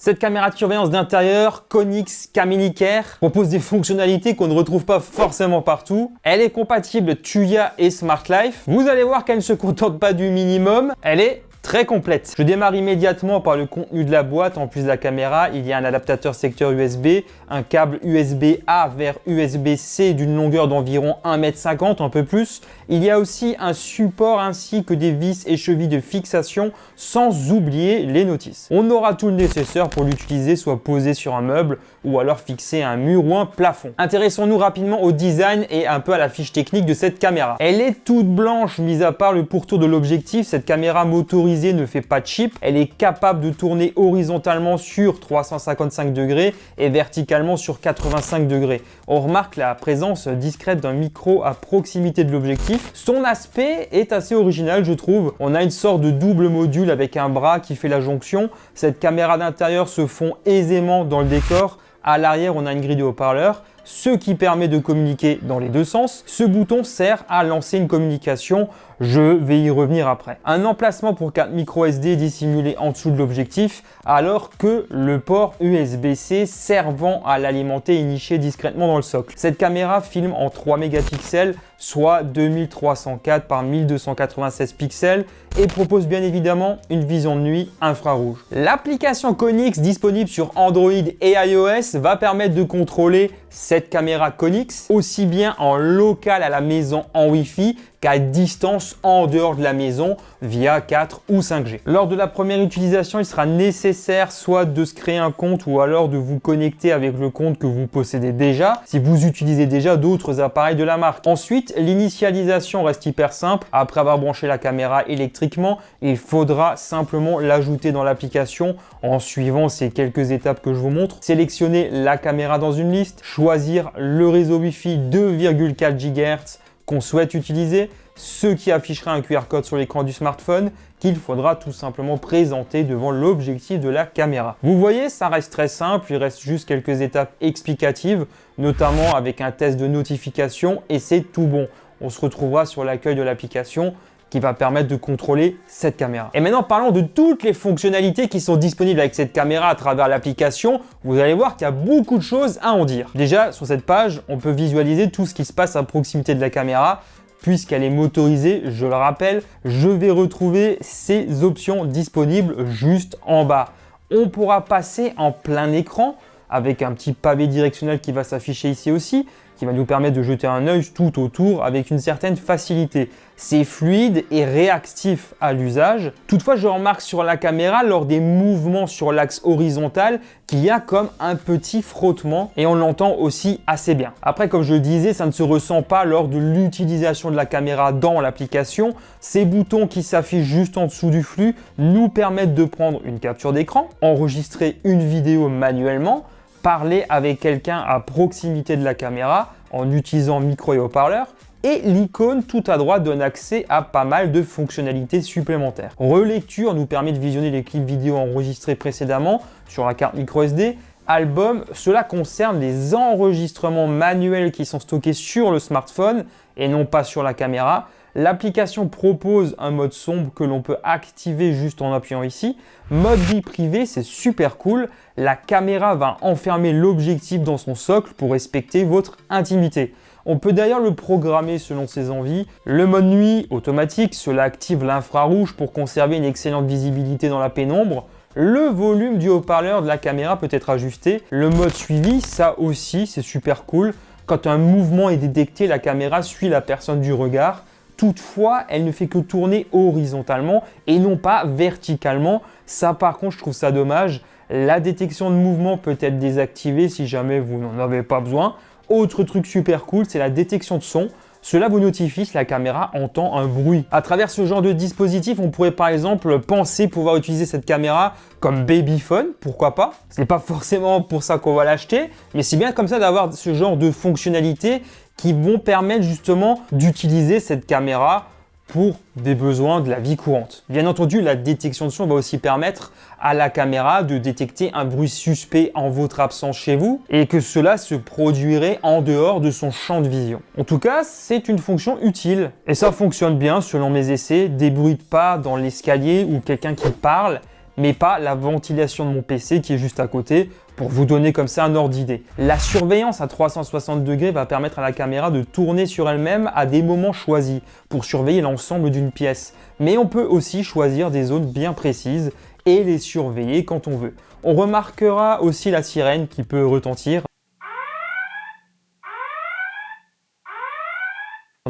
Cette caméra de surveillance d'intérieur, Konix K-Mini-Care, propose des fonctionnalités qu'on ne retrouve pas forcément partout. Elle est compatible Tuya et Smart Life. Vous allez voir qu'elle ne se contente pas du minimum, elle est très complète. Je démarre immédiatement par le contenu de la boîte. En plus de la caméra, il y a un adaptateur secteur USB, un câble USB-A vers USB-C d'une longueur d'environ 1,50 m, un peu plus. Il y a aussi un support ainsi que des vis et chevilles de fixation, sans oublier les notices. On aura tout le nécessaire pour l'utiliser, soit posé sur un meuble ou alors fixé à un mur ou un plafond. Intéressons-nous rapidement au design et un peu à la fiche technique de cette caméra. Elle est toute blanche, mis à part le pourtour de l'objectif. Cette caméra motorisée ne fait pas de chip. Elle est capable de tourner horizontalement sur 355 degrés et verticalement sur 85 degrés. On remarque la présence discrète d'un micro à proximité de l'objectif. Son aspect est assez original, je trouve. On a une sorte de double module avec un bras qui fait la jonction. Cette caméra d'intérieur se fond aisément dans le décor. À l'arrière, on a une grille de haut-parleurs, ce qui permet de communiquer dans les deux sens. Ce bouton sert à lancer une communication. Je vais y revenir après. Un emplacement pour carte micro SD dissimulé en dessous de l'objectif, alors que le port USB-C servant à l'alimenter est niché discrètement dans le socle. Cette caméra filme en 3 mégapixels, soit 2304 par 1296 pixels, et propose bien évidemment une vision de nuit infrarouge. L'application Konix disponible sur Android et iOS va permettre de contrôler cette caméra Konix aussi bien en local à la maison en Wi-Fi qu'à distance en dehors de la maison via 4 ou 5G. Lors de la première utilisation, il sera nécessaire soit de se créer un compte ou alors de vous connecter avec le compte que vous possédez déjà, si vous utilisez déjà d'autres appareils de la marque. Ensuite, l'initialisation reste hyper simple. Après avoir branché la caméra électriquement, il faudra simplement l'ajouter dans l'application en suivant ces quelques étapes que je vous montre. Sélectionner la caméra dans une liste, choisir le réseau Wi-Fi 2,4 GHz qu'on souhaite utiliser, ce qui affichera un QR code sur l'écran du smartphone qu'il faudra tout simplement présenter devant l'objectif de la caméra. Vous voyez, ça reste très simple, il reste juste quelques étapes explicatives, notamment avec un test de notification et c'est tout bon. On se retrouvera sur l'accueil de l'application qui va permettre de contrôler cette caméra. Et maintenant, parlons de toutes les fonctionnalités qui sont disponibles avec cette caméra à travers l'application. Vous allez voir qu'il y a beaucoup de choses à en dire. Déjà, sur cette page, on peut visualiser tout ce qui se passe à proximité de la caméra. Puisqu'elle est motorisée, je le rappelle, je vais retrouver ces options disponibles juste en bas. On pourra passer en plein écran avec un petit pavé directionnel qui va s'afficher ici aussi, qui va nous permettre de jeter un œil tout autour avec une certaine facilité. C'est fluide et réactif à l'usage. Toutefois, je remarque sur la caméra, lors des mouvements sur l'axe horizontal, qu'il y a comme un petit frottement et on l'entend aussi assez bien. Après, comme je le disais, ça ne se ressent pas lors de l'utilisation de la caméra dans l'application. Ces boutons qui s'affichent juste en dessous du flux nous permettent de prendre une capture d'écran, enregistrer une vidéo manuellement, parler avec quelqu'un à proximité de la caméra en utilisant micro et haut-parleur, et l'icône tout à droite donne accès à pas mal de fonctionnalités supplémentaires. Relecture nous permet de visionner les clips vidéo enregistrés précédemment sur la carte micro SD. Album, cela concerne les enregistrements manuels qui sont stockés sur le smartphone et non pas sur la caméra. L'application propose un mode sombre que l'on peut activer juste en appuyant ici. Mode vie privée, c'est super cool. La caméra va enfermer l'objectif dans son socle pour respecter votre intimité. On peut d'ailleurs le programmer selon ses envies. Le mode nuit automatique, cela active l'infrarouge pour conserver une excellente visibilité dans la pénombre. Le volume du haut-parleur de la caméra peut être ajusté. Le mode suivi, ça aussi, c'est super cool. Quand un mouvement est détecté, la caméra suit la personne du regard. Toutefois, elle ne fait que tourner horizontalement et non pas verticalement. Ça, par contre, je trouve ça dommage. La détection de mouvement peut être désactivée si jamais vous n'en avez pas besoin. Autre truc super cool, c'est la détection de son. Cela vous notifie si la caméra entend un bruit. À travers ce genre de dispositif, on pourrait par exemple penser pouvoir utiliser cette caméra comme babyphone, pourquoi pas. Ce n'est pas forcément pour ça qu'on va l'acheter, mais c'est bien comme ça d'avoir ce genre de fonctionnalités qui vont permettre justement d'utiliser cette caméra pour des besoins de la vie courante. Bien entendu, la détection de son va aussi permettre à la caméra de détecter un bruit suspect en votre absence chez vous et que cela se produirait en dehors de son champ de vision. En tout cas, c'est une fonction utile et ça fonctionne bien selon mes essais. Des bruits de pas dans l'escalier ou quelqu'un qui parle, mais pas la ventilation de mon PC qui est juste à côté, pour vous donner comme ça un ordre d'idée. La surveillance à 360 degrés va permettre à la caméra de tourner sur elle-même à des moments choisis pour surveiller l'ensemble d'une pièce. Mais on peut aussi choisir des zones bien précises et les surveiller quand on veut. On remarquera aussi la sirène qui peut retentir.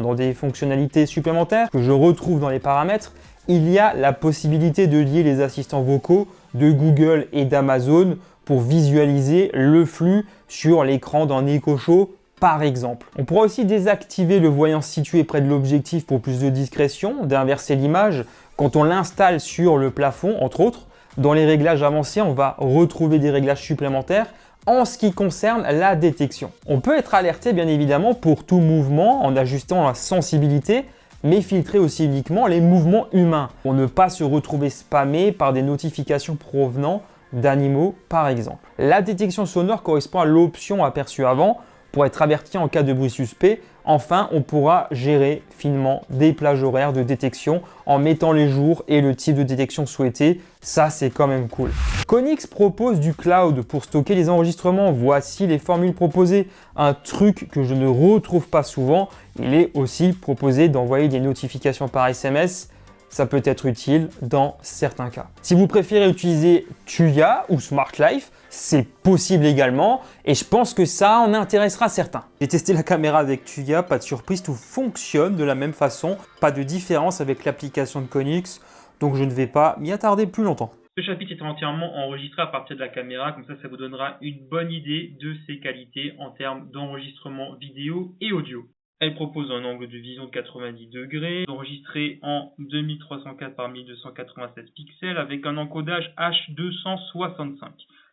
Dans des fonctionnalités supplémentaires que je retrouve dans les paramètres, il y a la possibilité de lier les assistants vocaux de Google et d'Amazon pour visualiser le flux sur l'écran d'un Echo Show par exemple. On pourra aussi désactiver le voyant situé près de l'objectif pour plus de discrétion, d'inverser l'image quand on l'installe sur le plafond entre autres. Dans les réglages avancés, on va retrouver des réglages supplémentaires en ce qui concerne la détection. On peut être alerté bien évidemment pour tout mouvement en ajustant la sensibilité, mais filtrer aussi uniquement les mouvements humains pour ne pas se retrouver spammé par des notifications provenant d'animaux par exemple. La détection sonore correspond à l'option aperçue avant pour être averti en cas de bruit suspect. Enfin, on pourra gérer finement des plages horaires de détection en mettant les jours et le type de détection souhaité. Ça, c'est quand même cool. Konix propose du cloud pour stocker les enregistrements. Voici les formules proposées. Un truc que je ne retrouve pas souvent, il est aussi proposé d'envoyer des notifications par SMS. Ça peut être utile dans certains cas. Si vous préférez utiliser Tuya ou SmartLife, c'est possible également et je pense que ça en intéressera certains. J'ai testé la caméra avec Tuya, pas de surprise, tout fonctionne de la même façon, pas de différence avec l'application de Konix, donc je ne vais pas m'y attarder plus longtemps. Ce chapitre est entièrement enregistré à partir de la caméra, comme ça vous donnera une bonne idée de ses qualités en termes d'enregistrement vidéo et audio. Elle propose un angle de vision de 90 degrés, enregistré en 2304 par 1287 pixels avec un encodage H265.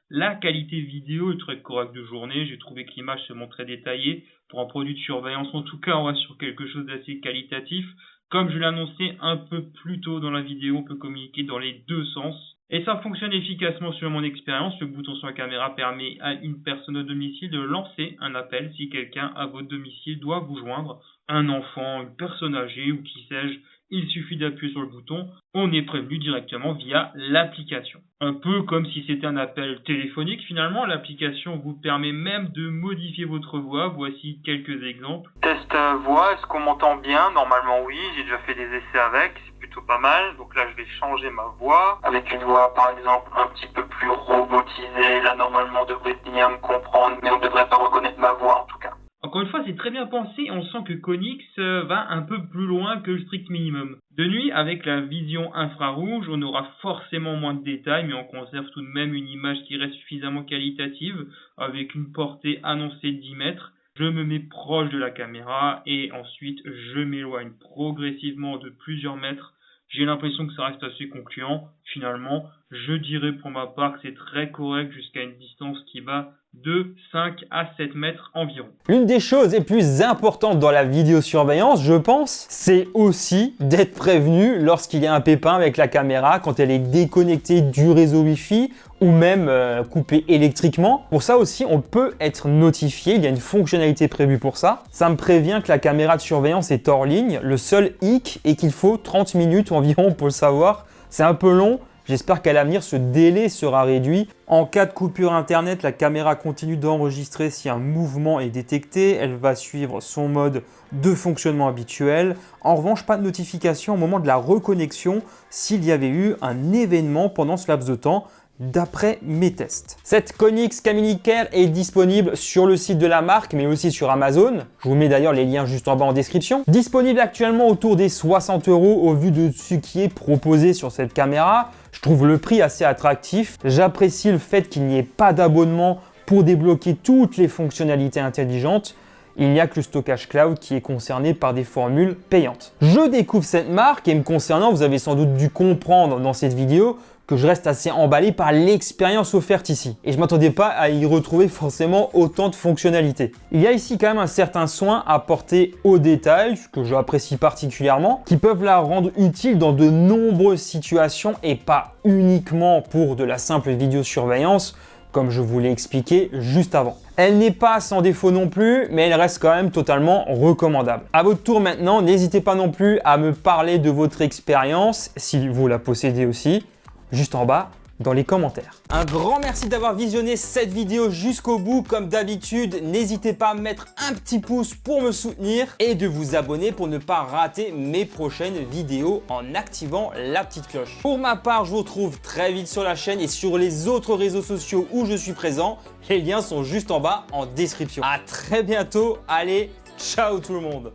La qualité vidéo est très correcte de journée, j'ai trouvé que l'image se montrait détaillée. Pour un produit de surveillance, en tout cas, on reste sur quelque chose d'assez qualitatif. Comme je l'ai annoncé un peu plus tôt dans la vidéo, on peut communiquer dans les deux sens. Et ça fonctionne efficacement sur mon expérience. Le bouton sur la caméra permet à une personne au domicile de lancer un appel si quelqu'un à votre domicile doit vous joindre. Un enfant, une personne âgée ou qui sais-je, il suffit d'appuyer sur le bouton, on est prévenu directement via l'application. Un peu comme si c'était un appel téléphonique finalement, l'application vous permet même de modifier votre voix. Voici quelques exemples. Test voix, est-ce qu'on m'entend bien? Normalement oui, j'ai déjà fait des essais avec, c'est plutôt pas mal. Donc là je vais changer ma voix avec une voix par exemple un petit peu plus robotisée. Là normalement on devrait bien me comprendre, mais on ne devrait pas reconnaître ma voix en tout cas. Encore une fois, c'est très bien pensé, on sent que Konix va un peu plus loin que le strict minimum. De nuit, avec la vision infrarouge, on aura forcément moins de détails, mais on conserve tout de même une image qui reste suffisamment qualitative, avec une portée annoncée de 10 mètres. Je me mets proche de la caméra et ensuite je m'éloigne progressivement de plusieurs mètres. J'ai l'impression que ça reste assez concluant. Finalement, je dirais pour ma part que c'est très correct jusqu'à une distance qui va de 5 à 7 mètres environ. L'une des choses les plus importantes dans la vidéosurveillance, je pense, c'est aussi d'être prévenu lorsqu'il y a un pépin avec la caméra, quand elle est déconnectée du réseau Wi-Fi ou même coupée électriquement. Pour ça aussi, on peut être notifié, il y a une fonctionnalité prévue pour ça. Ça me prévient que la caméra de surveillance est hors ligne. Le seul hic est qu'il faut 30 minutes environ pour le savoir. C'est un peu long. J'espère qu'à l'avenir, ce délai sera réduit. En cas de coupure internet, la caméra continue d'enregistrer si un mouvement est détecté. Elle va suivre son mode de fonctionnement habituel. En revanche, pas de notification au moment de la reconnexion s'il y avait eu un événement pendant ce laps de temps, d'après mes tests. Cette Konix Kamini Care est disponible sur le site de la marque, mais aussi sur Amazon. Je vous mets d'ailleurs les liens juste en bas en description. Disponible actuellement autour des 60 € au vu de ce qui est proposé sur cette caméra. Je trouve le prix assez attractif. J'apprécie le fait qu'il n'y ait pas d'abonnement pour débloquer toutes les fonctionnalités intelligentes. Il n'y a que le stockage cloud qui est concerné par des formules payantes. Je découvre cette marque et me concernant, vous avez sans doute dû comprendre dans cette vidéo que je reste assez emballé par l'expérience offerte ici. Et je ne m'attendais pas à y retrouver forcément autant de fonctionnalités. Il y a ici quand même un certain soin apporté aux détails, ce que j'apprécie particulièrement, qui peuvent la rendre utile dans de nombreuses situations et pas uniquement pour de la simple vidéosurveillance, comme je vous l'ai expliqué juste avant. Elle n'est pas sans défaut non plus, mais elle reste quand même totalement recommandable. À votre tour maintenant, n'hésitez pas non plus à me parler de votre expérience, si vous la possédez aussi, juste en bas dans les commentaires. Un grand merci d'avoir visionné cette vidéo jusqu'au bout. Comme d'habitude, n'hésitez pas à mettre un petit pouce pour me soutenir et de vous abonner pour ne pas rater mes prochaines vidéos en activant la petite cloche. Pour ma part, je vous retrouve très vite sur la chaîne et sur les autres réseaux sociaux où je suis présent. Les liens sont juste en bas en description. À très bientôt. Allez, ciao tout le monde.